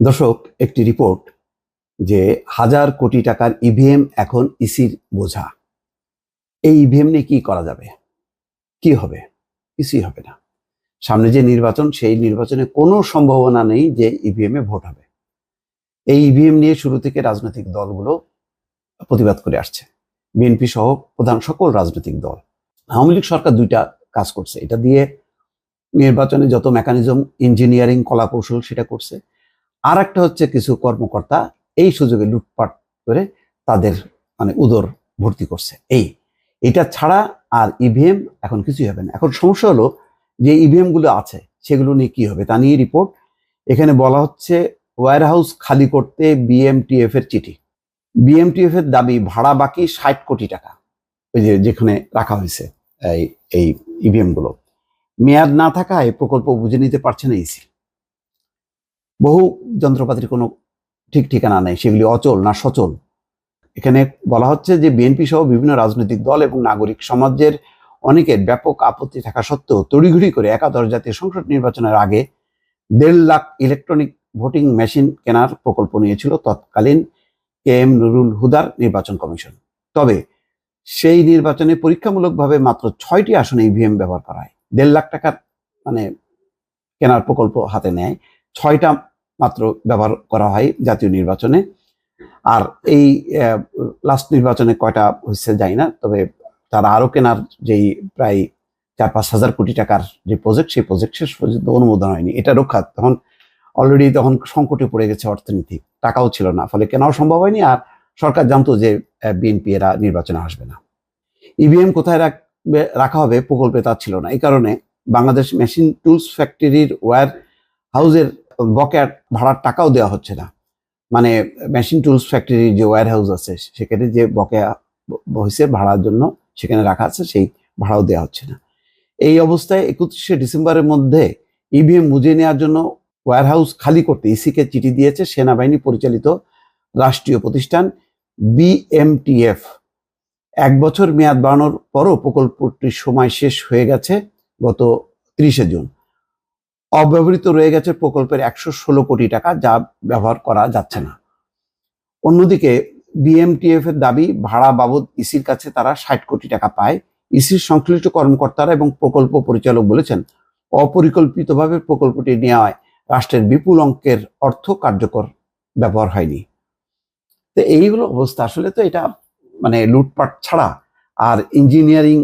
দর্শক, একটি রিপোর্ট যে হাজার কোটি টাকার ইভিএম এখন ইসির বোঝা। এই ইভিএম নিয়ে কি করা যাবে, কি হবে? কিছুই হবে না। সামনে যে নির্বাচন, সেই নির্বাচনে কোনো সম্ভাবনা নেই যে ইভিএম এ ভোট হবে। এই ইভিএম নিয়ে শুরু থেকে রাজনৈতিক দলগুলো প্রতিবাদ করে আসছে, বিএনপি সহ প্রধান সকল রাজনৈতিক দল। আওয়ামী লীগ সরকার দুইটা কাজ করছে, এটা দিয়ে নির্বাচনে যত মেকানিজম, ইঞ্জিনিয়ারিং, কলাকৌশল সেটা করছে। আর একটা হচ্ছে কিছু কর্মকর্তা এই সুযোগে লুটপাট করে তাদের উদর ভর্তি করছে। এটা ছাড়া আর ইভিএম এখন কিছুই হবে না। এখন সমস্যা হলো যে ইভিএম গুলো আছে সেগুলো নিয়ে কি হবে তা নিয়ে রিপোর্ট। এখানে বলা হচ্ছে ওয়্যার হাউস খালি করতে বিএমটিএফ এর চিঠি। বিএমটিএফ এর দাবি ভাড়া বাকি 60 কোটি টাকা, ওই যেখানে রাখা হয়েছে এই ইভিএম গুলো। মেয়াদ না থাকায় প্রকল্প বুঝে নিতে পারছে না ইসি। বহু যন্ত্রপাতির কোনো ঠিক ঠিকানা নেই, সেগুলি অচল না সচল। এখানে বলা হচ্ছে যে বিএনপি সহ বিভিন্ন রাজনৈতিক দল এবং নাগরিক সমাজের অনেকের ব্যাপক আপত্তি থাকা সত্ত্বেও তড়িঘড়ি করে একাদশ জাতীয় সংসদ নির্বাচনের আগে 1.5 লাখ ইলেকট্রনিক ভোটিং মেশিন কেনার প্রকল্প নিয়েছিল তৎকালীন KM নুরুল হুদার নির্বাচন কমিশন। তবে সেই নির্বাচনে পরীক্ষামূলকভাবে মাত্র 6টি আসনে ইভিএম ব্যবহার করা হয়। 1.5 লাখ টাকার কেনার প্রকল্প হাতে নেয়, 6টা মাত্র ব্যবহার করা হয় জাতীয় নির্বাচনে। আর এই লাস্ট নির্বাচনে কয়টা হয়েছে জানি না, তবে তারা আরো কেনার যেই প্রায় 4-5 হাজার কোটি টাকার যে প্রজেক্ট, সেই প্রজেক্ট শেষ পর্যন্ত অনুমোদন হয়নি। এটা রক্ষা তখন অলরেডি সংকটে পড়ে গেছে অর্থনীতি, টাকাও ছিল না, ফলে কেনাও সম্ভব হয়নি। আর সরকার জানতো যে বিএনপি এরা নির্বাচনে আসবে না। ইভিএম কোথায় রাখা হবে প্রকল্পে তা ছিল না। এই কারণে বাংলাদেশ মেশিন টুলস ফ্যাক্টরির ওয়্যার হাউসের বকেয়া ভাড়ার টাকাও দেওয়া হচ্ছে না। মেশিন টুলস ফ্যাক্টরির যে ওয়্যার হাউস আছে সেখানে যে বকেয়া হয়েছে ভাড়ার জন্য সেখানে রাখা আছে, সেই ভাড়াও দেওয়া হচ্ছে না। এই অবস্থায় 31শে ডিসেম্বরের মধ্যে ইভিএম বুঝে নেওয়ার জন্য ওয়্যার হাউস খালি করতে ইসিকে চিঠি দিয়েছে সেনাবাহিনী পরিচালিত রাষ্ট্রীয় প্রতিষ্ঠান বিএমটিএফ। 1 বছর মেয়াদ বাড়ানোর পরও প্রকল্পটির সময় শেষ হয়ে গেছে গত 30শে জুন। অব্যবহৃত রয়ে গেছে প্রকল্পের 116 কোটি টাকা, যা ব্যবহার করা যাচ্ছে না। অন্যদিকে বিএমটিএফ এর দাবি ভাড়া বাবদ ইসির কাছে তারা 60 কোটি টাকা পায়। ইসির সংশ্লিষ্ট কর্মকর্তারা এবং প্রকল্প পরিচালক বলেছেন, অপরিকল্পিতভাবে প্রকল্পটি নেওয়ায় রাষ্ট্রের বিপুল অঙ্কের অর্থ কার্যকর ব্যবহার হয়নি। তো এই হলো অবস্থা। আসলে তো এটা লুটপাট ছাড়া আর ইঞ্জিনিয়ারিং,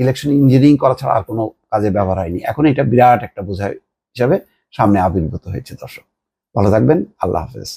ইলেকশন ইঞ্জিনিয়ারিং করা ছাড়া আর কোনো কাজে ব্যবহার হয়নি। এখন এটা বিরাট একটা বোঝা হিসাবে সামনে আবির্ভূত হয়েছে। দর্শক, ভালো থাকবেন। আল্লাহ হাফেজ।